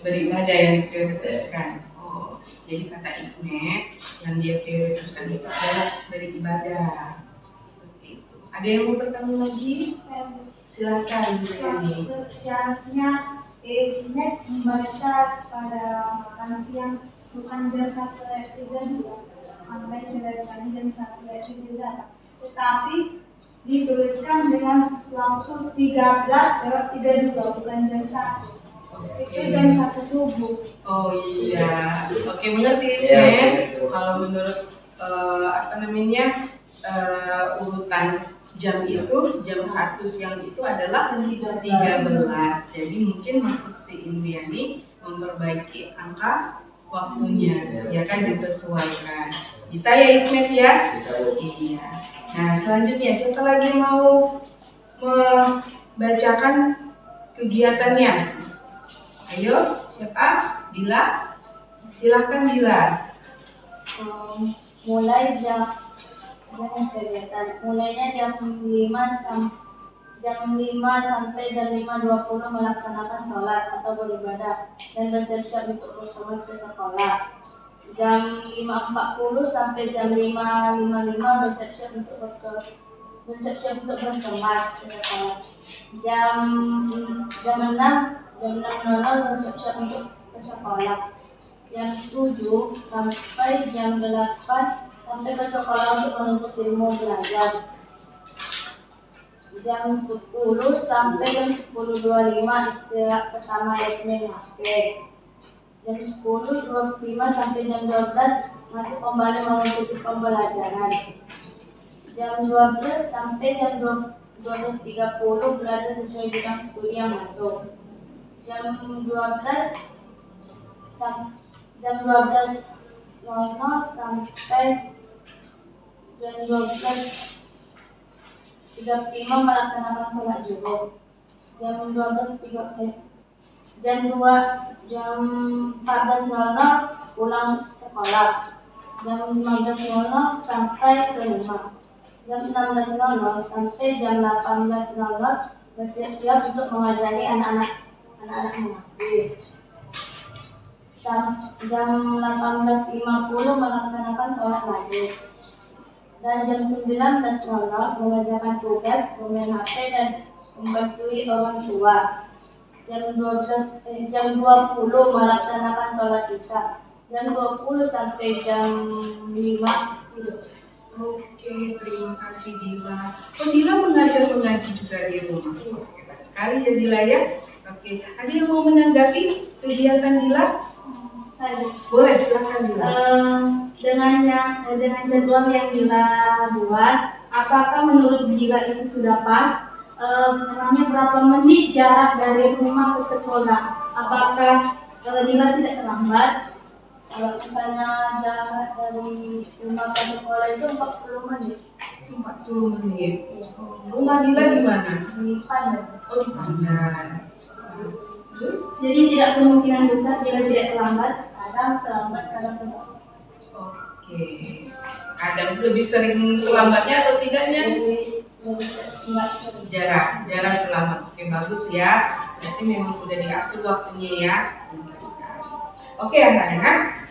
A: Beribadah yang diprioritaskan. Oh, jadi kata Ismet yang dia prioritaskan itu adalah beribadah. Seperti itu. Ada yang mau bertanya lagi? Silakan Bu Yani.
G: Seharusnya Ismet membaca pada makan siang bukan jam 1:32 sampai 9:00 jam 1:38, tetapi dituliskan dengan waktu 13:32 bukan jam 1. Itu jam 1 subuh.
A: Oh iya, oke mengerti Ismet. Kalau menurut urutan jam itu jam 1 siang itu adalah 13. Jadi mungkin maksud si Indriani memperbaiki angka waktunya, ya kan disesuaikan. Bisa ya Ismet ya? Iya. Nah selanjutnya siapa lagi mau membacakan kegiatannya? Ayo, siapa? Dila? Silakan Dila.
C: Mulainya jam 5 sampai jam 5:20 melaksanakan sholat atau beribadah dan bersiap-siap untuk bersekolah ke sekolah. Jam 5:40 sampai jam 5:55 bersiap-siap untuk berkemas ke sekolah. Jam 6:00 bersiap-siap untuk ke sekolah. Jam 7 sampai jam 8 sampai ke sekolah untuk menuntut ilmu belajar. Jam 10 sampai jam 10:25 istirahat pertama yakni maghrib. Jam 10:25 sampai jam 12 masuk kembali mengikuti pembelajaran. Jam 12 sampai jam 12:30 belajar sesuai bidang studi yang masuk. Jam 12 sampai jam 12:35 melaksanakan sholat zuhur. Jam 14:00 pulang sekolah. Jam 15:00 sampai ke rumah. Jam 16:00 sampai jam 18:00 bersiap-siap untuk mengajari anak-anak mengaji. Jam 18:50 melaksanakan sholat maghrib. Dan jam 19:00 mengerjakan tugas, bermain HP dan membantu orang tua. Jam 20 melaksanakan sholat isya. Jam 20 sampai jam 5 tidur.
A: Oke, terima kasih Dila. Oh, Dila mengaji juga di rumah. Hebat sekali ya Dila ya. Oke, ada yang mau menanggapi kegiatan Dila?
C: Saya
A: Boleh, silakan Dila.
C: Dengan jadwal yang Dila buat, apakah menurut Dila itu sudah pas? Karena berapa menit jarak dari rumah ke sekolah? Apakah Dila tidak terlambat. Kalau misalnya jarak dari rumah ke sekolah itu 40 menit.
A: 40 menit. Rumah Dila di mana?
C: Di Padang.
A: Oh, di Padang. Terus?
C: Jadi tidak kemungkinan besar Dila tidak terlambat. Kadang terlambat, kadang tidak.
A: Oke. Kadang lebih sering terlambatnya atau tidaknya?
C: Lebih sering.
A: Jarang terlambat. Oke, bagus ya. Berarti memang sudah diatur waktunya ya. Oke, anak-anak.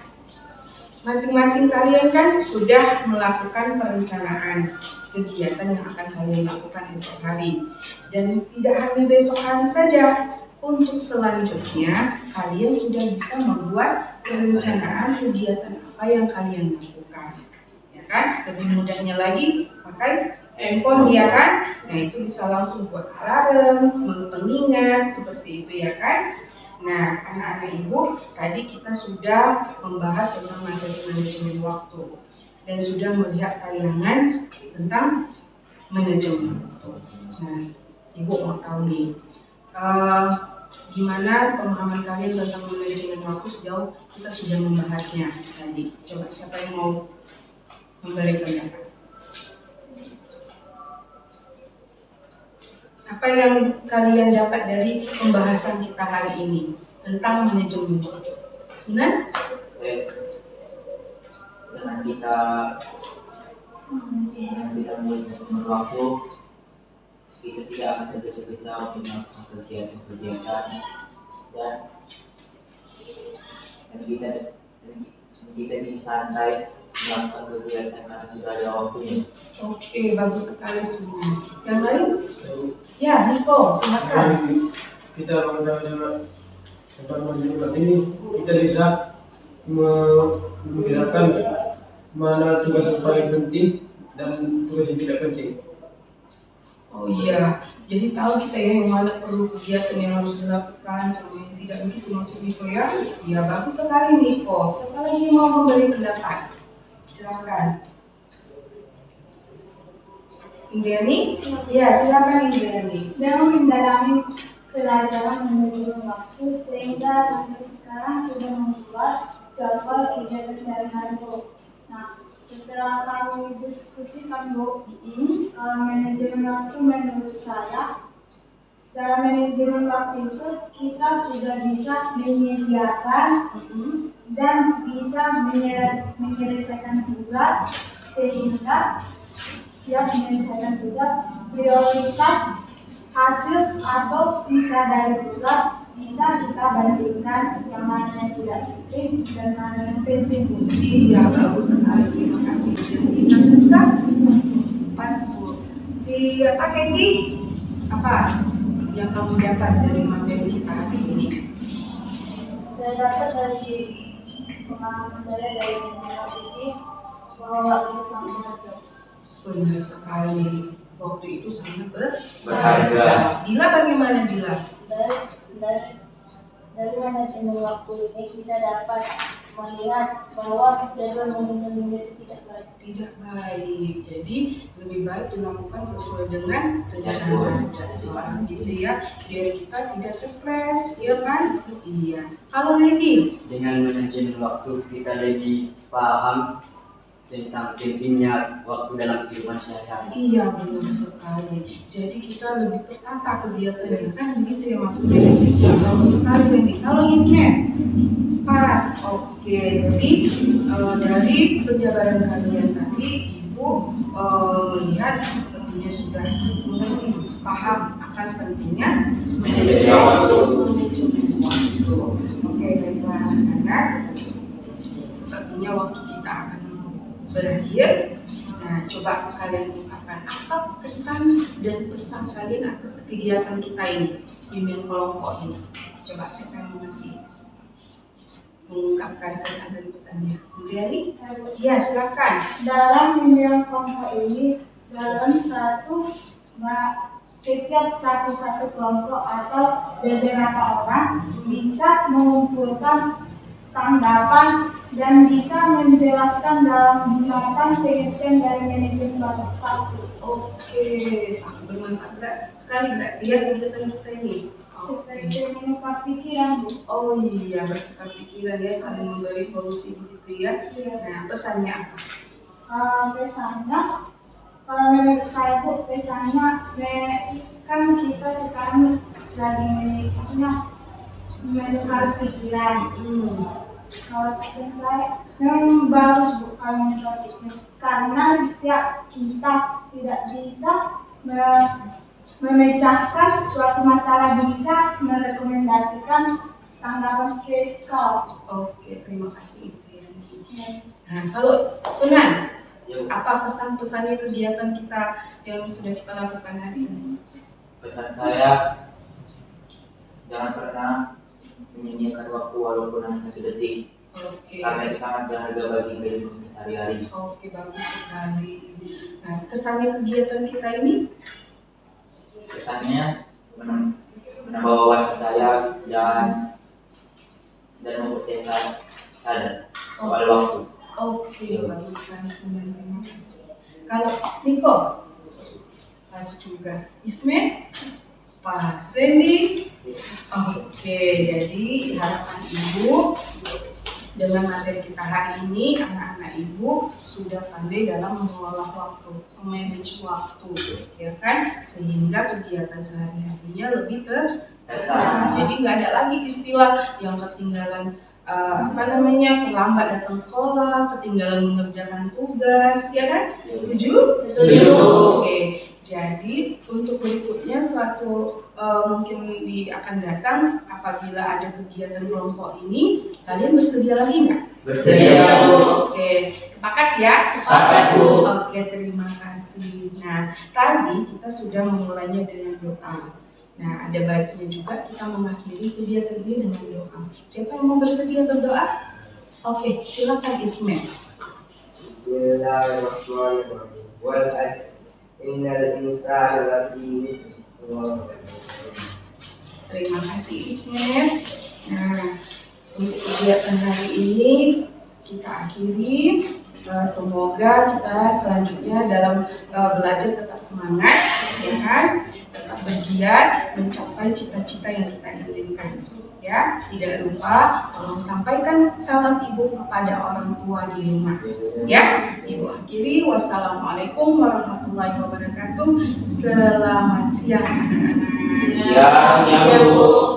A: Masing-masing kalian kan sudah melakukan perencanaan kegiatan yang akan kalian lakukan esok hari. Dan tidak hanya besok hari saja. Untuk selanjutnya, kalian sudah bisa membuat perencanaan kegiatan apa yang kalian lakukan. Ya kan? Lebih mudahnya lagi pakai handphone ya kan? Nah, itu bisa langsung buat alarm, pengingat seperti itu ya kan? Nah, anak-anak ibu, tadi kita sudah membahas tentang materi manajemen waktu dan sudah melihat tayangan tentang manajemen waktu. Nah, ibu mau tahu nih, gimana pemahaman kalian tentang manajemen waktu sejauh kita sudah membahasnya tadi? Coba siapa yang mau memberi pendapat? Apa yang kalian dapat dari pembahasan kita hari ini tentang manajemen waktu? Sunan?
B: Dengan kita manajemen waktu, kita tidak akan tergesa-gesa untuk melakukan kegiatan-kegiatan dan kita bisa santai melakukan kegiatan karena sudah ada waktunya.
A: Oke, bagus sekali Sunan. Yang lain? Ya, Niko, silakan.
F: Kita mengenal tempat manajemen ini, kita bisa membedakan mana tugas yang paling penting dan tugas yang tidak penting.
A: Oh iya, jadi tahu kita ya yang mana perlu kegiatan yang harus dilakukan sama yang tidak, begitu maksud Niko ya. Ya, bagus sekali Niko. Siapa lagi mau memberi pendapat? Silakan. Indriani? Ya, silakan Indriani.
G: Dengan mendalami pelajaran manajemen waktu sehingga sampai sekarang sudah membuat jadwal kegiatan sehari-hari Bu. Nah, setelah kami diskusikan Bu, manajemen waktu menurut saya dalam manajemen waktu itu kita sudah bisa menyediakan dan bisa menyelesaikan tugas sehingga siap menyelesaikan tugas, prioritas hasil atau sisa dari tugas bisa kita bandingkan yang mana yang tidak penting dan mana yang penting.
A: Iya, bagus sekali. Terima kasih. Yang susah? Pas Bu. Si apa Kendi? Apa yang kamu dapat dari materi kita hari ini?
C: Saya dapat dari pengalaman saya dari waktu ini bahwa waktu itu sangat berharga.
A: Benar sekali. Waktu itu sangat
B: Berharga.
A: Dila bagaimana Dila?
C: Dari manajemen waktu ini kita dapat melihat bahwa jadwal manajemen itu tidak baik.
A: Tidak baik. Jadi lebih baik dilakukan sesuai dengan rencana jadwal gitu ya. Biar kita tidak stres, ya kan? Iya. Kalau Lady?
D: Dengan manajemen waktu kita lebih paham tentang pentingnya waktu dalam kehidupan sehari-hari.
A: Iya, benar sekali. Jadi kita lebih tertata kegiatannya kan begitu ya maksudnya. Bagus sekali Wendy. Kalau Ismet? Pas. Oke. Jadi dari penjabaran kalian tadi, Ibu melihat sepertinya sudah mengerti, paham akan pentingnya manajemen waktu. Oke, baiklah anak-anak. Sepertinya waktu kita akan berakhir. Nah, coba kalian ungkapkan apa kesan dan pesan kalian atas kegiatan kita ini, bimbingan kelompok ini. Coba siapa yang mau mengungkapkan kesan dan pesannya? Indriani? Ya, silakan.
G: Dalam bimbingan kelompok ini, setiap satu kelompok atau beberapa orang bisa mengumpulkan tanggapan dan bisa menjelaskan dalam 8 pengertian dari manajemen waktu.
A: Oke, sangat bermanfaat sekali berarti ya kegiatan kita ini.
G: Seperti menukar pikiran, Bu.
A: Oh iya, bertukar pikiran ya, saling memberi solusi begitu ya.
G: Iya.
A: Nah, pesannya apa?
G: Pesannya, kalau menurut saya, Bu, pesannya kan kita sekarang lagi menukar pikiran. Kalau pesan saya memang bagus, Bu, kalau menukar pikiran, karena setiap kita tidak bisa memecahkan suatu masalah, bisa merekomendasikan tanggapan ke kau.
A: Oke, terima kasih. Nah, kalau Sunan, apa pesan-pesannya kegiatan kita yang sudah kita lakukan hari ini?
B: Pesan saya, jangan pernah menyia-nyiakan waktu walaupun hanya 1 detik.
A: Oke.
B: Karena itu sangat berharga bagi kehidupan kita sehari-hari.
A: Oke, bagus sekali. Nah, kesannya kegiatan kita ini?
B: Kesannya menambah wawasan saya dan mempercayai saya sadar soal waktu.
A: Oke, bagus sekali Sunan, terima kasih. Kalau Niko, pas juga. Ismet, pas. Randy, oke. Jadi harapan Ibu dengan materi kita hari ini, anak-anak Ibu sudah pandai dalam mengelola waktu, memanage waktu, ya kan? Sehingga kegiatan sehari-harinya lebih tertata. Jadi nggak ada lagi istilah yang ketinggalan terlambat datang sekolah, ketinggalan mengerjakan tugas, ya kan? Setuju?
B: Setuju.
A: Oke. Jadi untuk berikutnya suatu mungkin akan datang apabila ada kegiatan kelompok ini, kalian bersedia lagi nggak?
B: Bersedia.
A: Oke, sepakat ya?
B: Sepakat, Bu.
A: Oke, terima kasih. Nah, tadi kita sudah memulainya dengan doa. Nah, ada baiknya juga kita mengakhiri kegiatan ini dengan doa. Siapa yang mau bersedia berdoa? Oke, silakan Ismail.
E: Bismillahirrahmanirrahim. Wal asr. Innal insana lafi khusr.
A: Terima kasih Ismail. Nah, untuk kegiatan hari ini kita akhiri. Semoga kita selanjutnya dalam belajar tetap semangat, ya kan? Tetap bergiat mencapai cita-cita yang kita inginkan. Ya, tidak lupa tolong sampaikan salam Ibu kepada orang tua di rumah. Ya, Ibu akhiri. Wassalamualaikum warahmatullahi wabarakatuh. Selamat siang anak-anak.
B: Siang, Bu.